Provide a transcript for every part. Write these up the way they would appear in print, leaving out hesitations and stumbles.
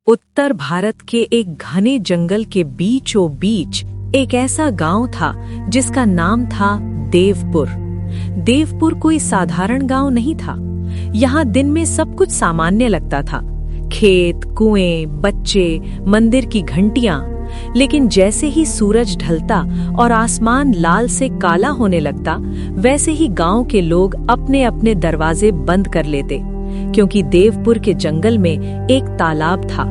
उत्तर भारत के एक घने जंगल के बीचों बीच एक ऐसा गांव था जिसका नाम था देवपुर। देवपुर कोई साधारण गांव नहीं था। यहाँ दिन में सब कुछ सामान्य लगता था, खेत, कुएं, बच्चे, मंदिर की घंटियां। लेकिन जैसे ही सूरज ढलता और आसमान लाल से काला होने लगता, वैसे ही गांव के लोग अपने अपने दरवाजे बंद कर लेते, क्योंकि देवपुर के जंगल में एक तालाब था।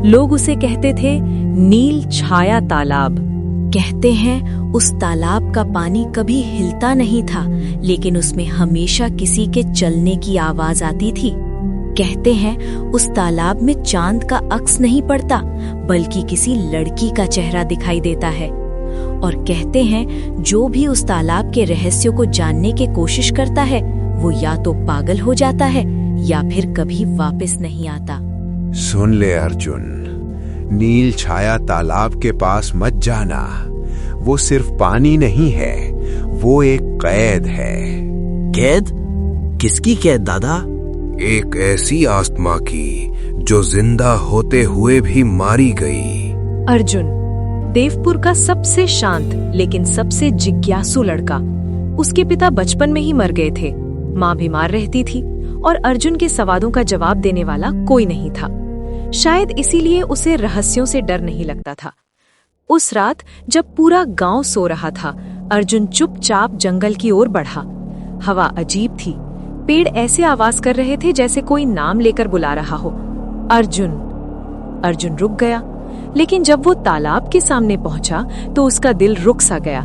लोग उसे कहते थे नील छाया तालाब। कहते हैं उस तालाब का पानी कभी हिलता नहीं था, लेकिन उसमें हमेशा किसी के चलने की आवाज आती थी। कहते हैं उस तालाब में चांद का अक्स नहीं पड़ता, बल्कि किसी लड़की का चेहरा दिखाई देता है। और कहते हैं जो भी उस तालाब के रहस्यों को जानने की कोशिश करता है, वो या तो पागल हो जाता है या फिर कभी वापस नहीं आता। सुन ले अर्जुन, नील छाया तालाब के पास मत जाना। वो सिर्फ पानी नहीं है, वो एक कैद है। कैद? किसकी कैद दादा? एक ऐसी आत्मा की जो जिंदा होते हुए भी मारी गई। अर्जुन, देवपुर का सबसे शांत लेकिन सबसे जिज्ञासु लड़का। उसके पिता बचपन में ही मर गए थे, माँ बीमार रहती थी और अर्जुन के सवालों का जवाब देने वाला कोई नहीं था। शायद इसीलिए उसे रहस्यों से डर नहीं लगता था। उस रात जब पूरा गांव सो रहा था, अर्जुन चुपचाप जंगल की ओर बढ़ा। हवा अजीब थी, पेड़ ऐसे आवाज कर रहे थे जैसे कोई नाम लेकर बुला रहा हो। अर्जुन। अर्जुन रुक गया, लेकिन जब वो तालाब के सामने पहुंचा तो उसका दिल रुक सा गया।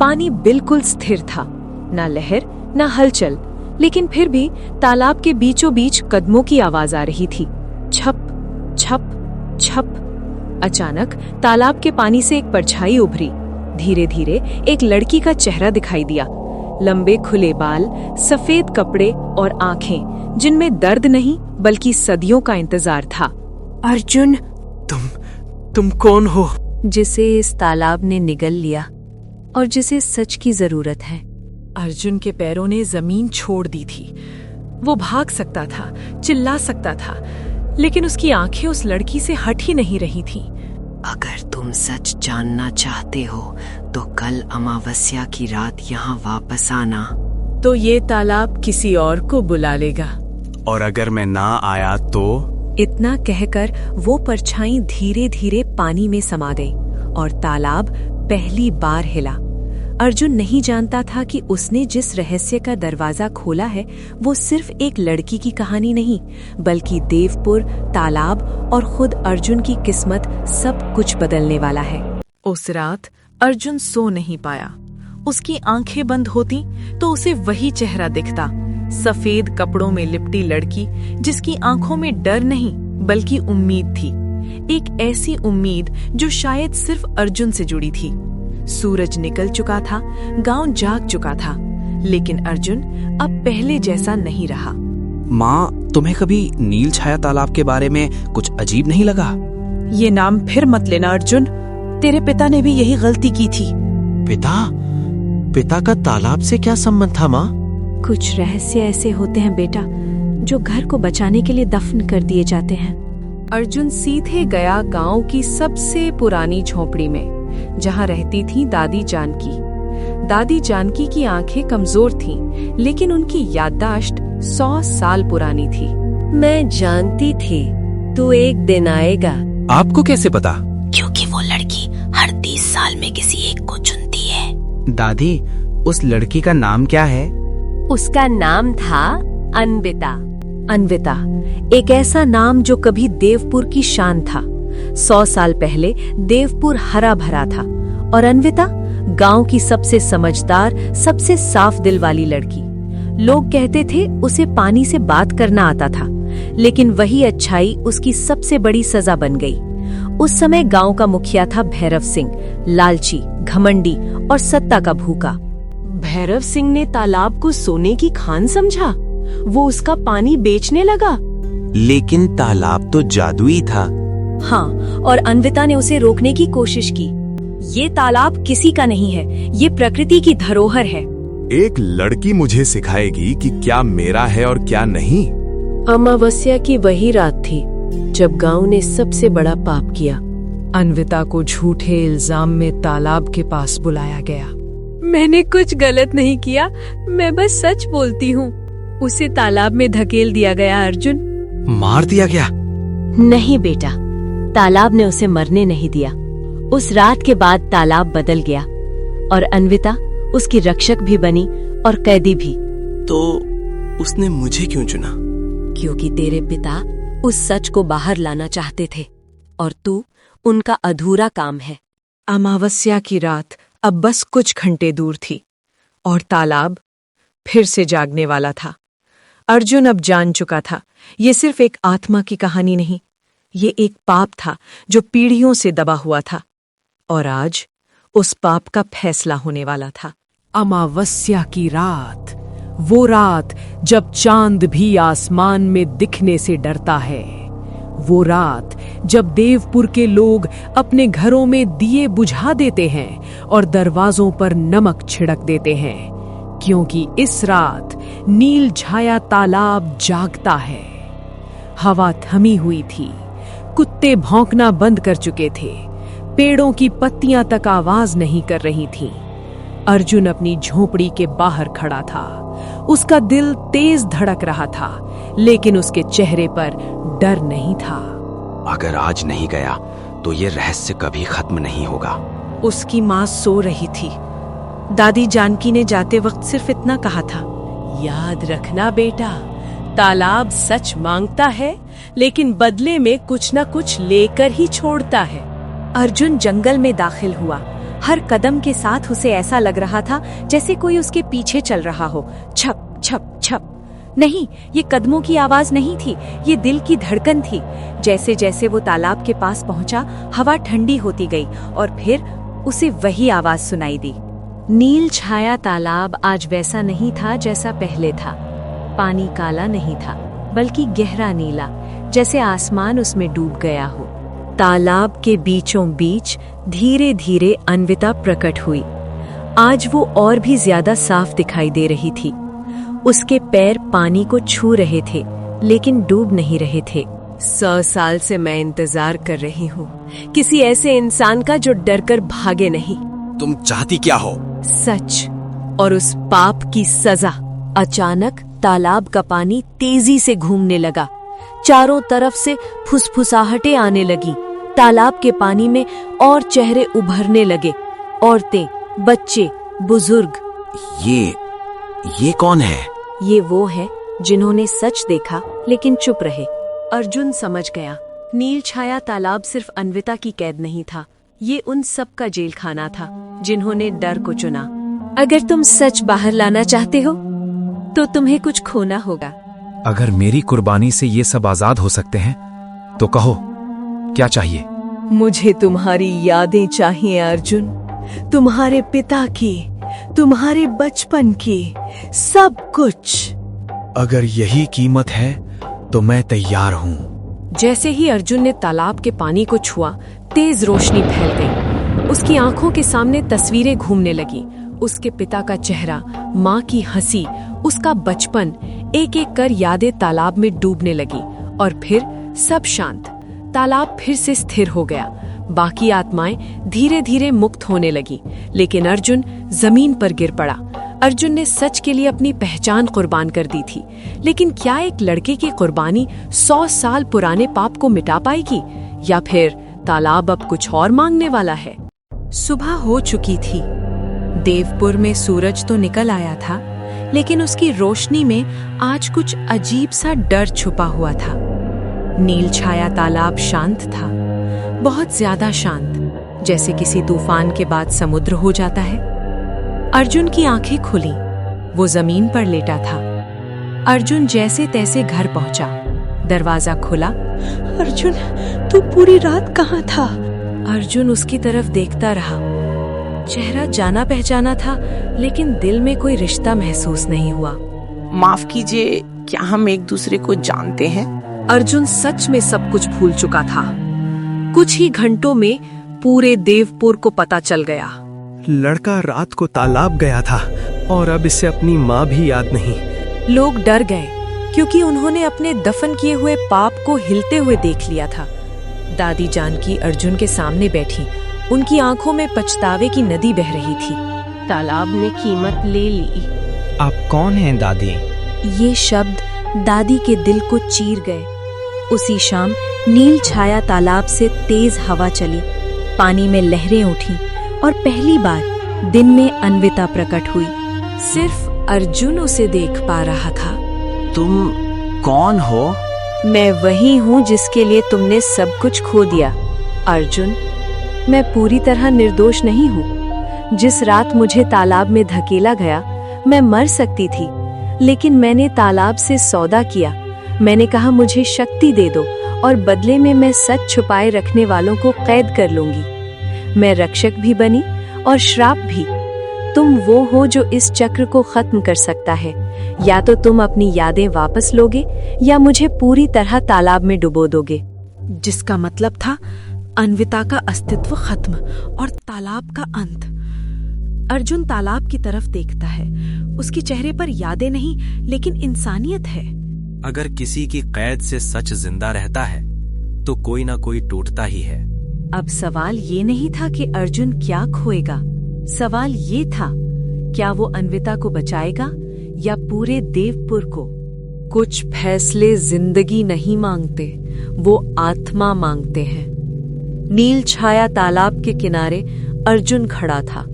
पानी बिल्कुल स्थिर था, ना लहर ना हलचल, लेकिन फिर भी तालाब के बीचों बीच कदमों की आवाज आ रही थी। छप छप छप। अचानक तालाब के पानी से एक परछाई उभरी। धीरे धीरे एक लड़की का चेहरा दिखाई दिया। लंबे खुले बाल, सफेद कपड़े और आंखें जिनमें दर्द नहीं बल्कि सदियों का इंतजार था। अर्जुन, तुम कौन हो? जिसे इस तालाब ने निगल लिया और जिसे सच की जरूरत है। अर्जुन के पैरों ने जमीन छोड़ दी थी। वो भाग सकता था, चिल्ला सकता था, लेकिन उसकी आंखें उस लड़की से हट ही नहीं रही थीं। अगर तुम सच जानना चाहते हो तो कल अमावस्या की रात यहाँ वापस आना। तो ये तालाब किसी और को बुला लेगा। और अगर मैं ना आया तो? इतना कहकर वो परछाई धीरे धीरे पानी में समा गई और तालाब पहली बार हिला। अर्जुन नहीं जानता था कि उसने जिस रहस्य का दरवाजा खोला है वो सिर्फ एक लड़की की कहानी नहीं, बल्कि देवपुर, तालाब और खुद अर्जुन की किस्मत सब कुछ बदलने वाला है। उस रात अर्जुन सो नहीं पाया। उसकी आंखें बंद होती तो उसे वही चेहरा दिखता, सफेद कपड़ों में लिपटी लड़की जिसकी आंखों में डर नहीं बल्कि उम्मीद थी। एक ऐसी उम्मीद जो शायद सिर्फ अर्जुन से जुड़ी थी। सूरज निकल चुका था, गांव जाग चुका था, लेकिन अर्जुन अब पहले जैसा नहीं रहा। माँ, तुम्हें कभी नील छाया तालाब के बारे में कुछ अजीब नहीं लगा? ये नाम फिर मत लेना अर्जुन, तेरे पिता ने भी यही गलती की थी। पिता का तालाब से क्या संबंध था माँ? कुछ रहस्य ऐसे होते हैं बेटा, जो घर को बचाने के लिए दफन कर दिए जाते हैं। अर्जुन सीधे गया गांव की सबसे पुरानी झोपड़ी में, जहां रहती थी दादी जानकी। दादी जानकी की आंखें कमजोर थीं, लेकिन उनकी याददाश्त 100 साल पुरानी थी। मैं जानती थी तू एक दिन आएगा। आपको कैसे पता? क्योंकि वो लड़की हर 30 साल में किसी एक को चुनती है। दादी, उस लड़की का नाम क्या है? उसका नाम था अन्विता। अन्विता, एक ऐसा नाम जो कभी देवपुर की शान था। 100 साल पहले देवपुर हरा भरा था और अन्विता गांव की सबसे समझदार, सबसे साफ दिल वाली लड़की। लोग कहते थे उसे पानी से बात करना आता था, लेकिन वही अच्छाई उसकी सबसे बड़ी सजा बन गई। उस समय गांव का मुखिया था भैरव सिंह, लालची, घमंडी और सत्ता का भूखा। भैरव सिंह ने तालाब को सोने की खान समझा। वो उसका पानी बेचने लगा। लेकिन तालाब तो जादुई था। हाँ, और अन्विता ने उसे रोकने की कोशिश की। ये तालाब किसी का नहीं है, ये प्रकृति की धरोहर है। एक लड़की मुझे सिखाएगी कि क्या मेरा है और क्या नहीं। अमावस्या की वही रात थी जब गांव ने सबसे बड़ा पाप किया। अन्विता को झूठे इल्जाम में तालाब के पास बुलाया गया। मैंने कुछ गलत नहीं किया, मैं बस सच बोलती हूँ। उसे तालाब में धकेल दिया गया अर्जुन। मार दिया गया? नहीं बेटा, तालाब ने उसे मरने नहीं दिया। उस रात के बाद तालाब बदल गया और अन्विता उसकी रक्षक भी बनी और कैदी भी। तो उसने मुझे क्यों चुना? क्योंकि तेरे पिता उस सच को बाहर लाना चाहते थे और तू उनका अधूरा काम है। अमावस्या की रात अब बस कुछ घंटे दूर थी और तालाब फिर से जागने वाला था। अर्जुन अब जान चुका था, ये सिर्फ एक आत्मा की कहानी नहीं, ये एक पाप था जो पीढ़ियों से दबा हुआ था और आज उस पाप का फैसला होने वाला था। अमावस्या की रात, वो रात जब चांद भी आसमान में दिखने से डरता है। वो रात जब देवपुर के लोग अपने घरों में दिए बुझा देते हैं और दरवाजों पर नमक छिड़क देते हैं, क्योंकि इस रात नील छाया तालाब जागता है। हवा थमी हुई थी, कुत्ते भौंकना बंद कर चुके थे, पेड़ों की पत्तियां तक आवाज नहीं कर रही थीं। अर्जुन अपनी झोपड़ी के बाहर खड़ा था। उसका दिल तेज धड़क रहा था, लेकिन उसके चेहरे पर डर नहीं था। अगर आज नहीं गया तो ये रहस्य कभी खत्म नहीं होगा। उसकी माँ सो रही थी। दादी जानकी ने जाते वक्त सिर्फ इतना कहा था, याद रखना बेटा, तालाब सच मांगता है लेकिन बदले में कुछ न कुछ लेकर ही छोड़ता है। अर्जुन जंगल में दाखिल हुआ। हर कदम के साथ उसे ऐसा लग रहा था जैसे कोई उसके पीछे चल रहा हो। छप छप छप। नहीं, ये कदमों की आवाज नहीं थी, ये दिल की धड़कन थी। जैसे जैसे वो तालाब के पास पहुंचा, हवा ठंडी होती गई और फिर उसे वही आवाज सुनाई दी। नील छाया तालाब आज वैसा नहीं था जैसा पहले था। पानी काला नहीं था, बल्कि गहरा नीला, जैसे आसमान उसमें डूब गया हो। तालाब के बीचों बीच धीरे धीरे अन्विता प्रकट हुई। आज वो और भी ज्यादा साफ दिखाई दे रही थी। उसके पैर पानी को छू रहे थे, लेकिन डूब नहीं रहे थे। 100 साल से मैं इंतजार कर रही हूँ, किसी ऐसे इंसान का जो डरकर भागे नहीं। तुम चाहती क्या हो? सच और उस पाप की सजा। अचानक तालाब का पानी तेजी से घूमने लगा। चारों तरफ से फुसफुसाहटें आने लगी। तालाब के पानी में और चेहरे उभरने लगे। औरतें, बच्चे, बुजुर्ग। ये कौन है? ये वो है जिन्होंने सच देखा लेकिन चुप रहे। अर्जुन समझ गया, नील छाया तालाब सिर्फ अन्विता की कैद नहीं था, ये उन सब का जेल खाना था जिन्होंने डर को चुना। अगर तुम सच बाहर लाना चाहते हो तो तुम्हें कुछ खोना होगा। अगर मेरी कुर्बानी से ये सब आजाद हो सकते हैं तो कहो, क्या चाहिए? मुझे तुम्हारी यादें चाहिए अर्जुन, तुम्हारे पिता की, तुम्हारे बचपन की, सब कुछ। अगर यही कीमत है तो मैं तैयार हूँ। जैसे ही अर्जुन ने तालाब के पानी को छुआ, तेज रोशनी फैल गई। उसकी आंखों के सामने तस्वीरें घूमने लगी। उसके पिता का चेहरा, माँ की हंसी, उसका बचपन, एक एक कर यादें तालाब में डूबने लगी। और फिर सब शांत। तालाब फिर से स्थिर हो गया। बाकी आत्माएं धीरे धीरे मुक्त होने लगी, लेकिन अर्जुन जमीन पर गिर पड़ा। अर्जुन ने सच के लिए अपनी पहचान कुर्बान कर दी थी, लेकिन क्या एक लड़के की कुर्बानी 100 साल पुराने पाप को मिटा पाएगी? या फिर तालाब अब कुछ और मांगने वाला है? सुबह हो चुकी थी। देवपुर में सूरज तो निकल आया था, लेकिन उसकी रोशनी में आज कुछ अजीब सा डर छुपा हुआ था। नील छाया तालाब शांत था, बहुत ज्यादा शांत, जैसे किसी तूफान के बाद समुद्र हो जाता है। अर्जुन की आंखें खुली। वो जमीन पर लेटा था। अर्जुन जैसे तैसे घर पहुंचा। दरवाजा खुला। अर्जुन, तू पूरी रात कहाँ था? अर्जुन उसकी तरफ देखता रहा। चेहरा जाना पहचाना था, लेकिन दिल में कोई रिश्ता महसूस नहीं हुआ। माफ कीजिए, क्या हम एक दूसरे को जानते हैं? अर्जुन सच में सब कुछ भूल चुका था। कुछ ही घंटों में पूरे देवपुर को पता चल गया। लड़का रात को तालाब गया था, और अब इसे अपनी माँ भी याद नहीं। लोग डर गए क्योंकि उन्होंने अपने दफन किए हुए पाप को हिलते हुए देख लिया था। दादी जानकी अर्जुन के सामने बैठी, उनकी आंखों में पछतावे की नदी बह रही थी। तालाब ने कीमत ले ली। आप कौन हैं दादी? ये शब्द दादी के दिल को चीर गए। उसी शाम नील छाया तालाब से तेज हवा चली, पानी में लहरें उठी और पहली बार दिन में अन्विता प्रकट हुई। सिर्फ अर्जुन उसे देख पा रहा था। तुम कौन हो? मैं वही हूँ जिसके लिए तुमने सब कुछ खो दिया। अर्जुन, मैं पूरी तरह निर्दोष नहीं हूँ। जिस रात मुझे तालाब में धकेला गया, मैं मर सकती थी, लेकिन मैंने तालाब से सौदा किया। मैंने कहा मुझे शक्ति दे दो और बदले में मैं सच छुपाए रखने वालों को कैद कर लूंगी। मैं रक्षक भी बनी और श्राप भी। तुम वो हो जो इस चक्र को खत्म कर सकता है। या तो तुम अपनी यादें वापस लोगे या मुझे पूरी तरह तालाब में डुबो दोगे। जिसका मतलब था अन्विता का अस्तित्व खत्म और तालाब का अंत। अर्जुन तालाब की तरफ देखता है। उसके चेहरे पर यादें नहीं, लेकिन इंसानियत है। अगर किसी की कैद से सच जिंदा रहता है तो कोई ना कोई टूटता ही है। अब सवाल ये नहीं था कि अर्जुन क्या खोएगा, सवाल ये था क्या वो अन्विता को बचाएगा या पूरे देवपुर को। कुछ फैसले जिंदगी नहीं मांगते, वो आत्मा मांगते हैं। नील छाया तालाब के किनारे अर्जुन खड़ा था।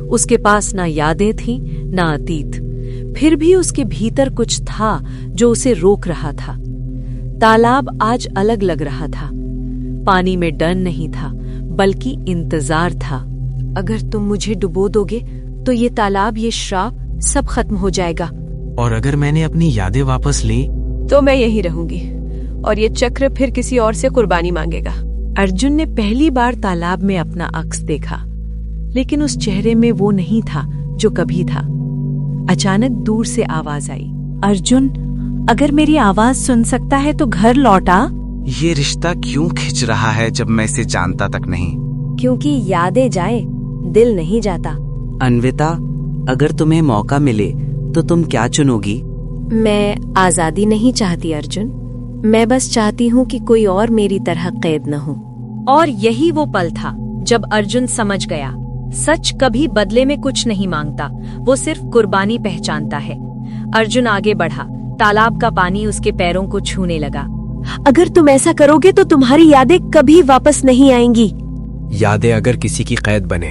उसके पास ना यादें थीं, ना अतीत। फिर भी उसके भीतर कुछ था जो उसे रोक रहा था। तालाब आज अलग लग रहा था। पानी में डर नहीं था, बल्कि इंतजार था। अगर तुम मुझे डुबो दोगे तो ये तालाब, ये श्राप सब खत्म हो जाएगा। और अगर मैंने अपनी यादें वापस ली तो मैं यहीं रहूंगी और ये चक्र फिर किसी और से कुर्बानी मांगेगा। अर्जुन ने पहली बार तालाब में अपना अक्स देखा, लेकिन उस चेहरे में वो नहीं था जो कभी था। अचानक दूर से आवाज आई, अर्जुन, अगर मेरी आवाज सुन सकता है तो घर लौटा। ये रिश्ता क्यों खिंच रहा है जब मैं इसे जानता तक नहीं? क्योंकि यादें जाए, दिल नहीं जाता। अन्विता, अगर तुम्हें मौका मिले तो तुम क्या चुनोगी? मैं आजादी नहीं चाहती अर्जुन। मैं बस चाहती हूँ कि कोई और मेरी तरह कैद न हो। और यही वो पल था जब अर्जुन समझ गया, सच कभी बदले में कुछ नहीं मांगता, वो सिर्फ कुर्बानी पहचानता है। अर्जुन आगे बढ़ा। तालाब का पानी उसके पैरों को छूने लगा। अगर तुम ऐसा करोगे तो तुम्हारी यादें कभी वापस नहीं आएंगी। यादें अगर किसी की कैद बने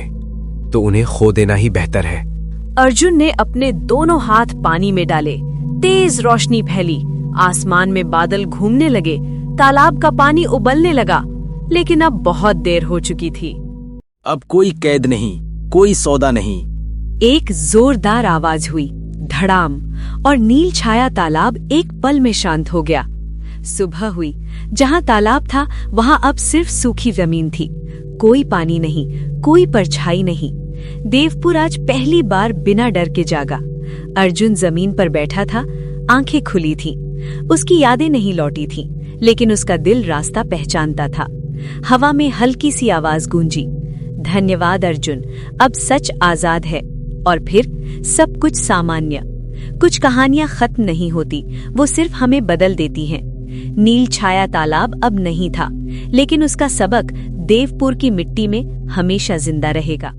तो उन्हें खो देना ही बेहतर है। अर्जुन ने अपने दोनों हाथ पानी में डाले। तेज रोशनी फैली, आसमान में बादल घूमने लगे, तालाब का पानी उबलने लगा। लेकिन अब बहुत देर हो चुकी थी। अब कोई कैद नहीं, कोई सौदा नहीं। एक जोरदार आवाज हुई, धड़ाम, और नील छाया तालाब एक पल में शांत हो गया। सुबह हुई। जहां तालाब था वहां अब सिर्फ सूखी जमीन थी। कोई पानी नहीं, कोई परछाई नहीं। देवपुर आज पहली बार बिना डर के जागा। अर्जुन जमीन पर बैठा था, आंखें खुली थीं। उसकी यादें नहीं लौटी थीं, लेकिन उसका दिल रास्ता पहचानता था। हवा में हल्की सी आवाज गूंजी, धन्यवाद अर्जुन, अब सच आजाद है। और फिर सब कुछ सामान्य। कुछ कहानियां खत्म नहीं होती, वो सिर्फ हमें बदल देती हैं। नील छाया तालाब अब नहीं था, लेकिन उसका सबक देवपुर की मिट्टी में हमेशा जिंदा रहेगा।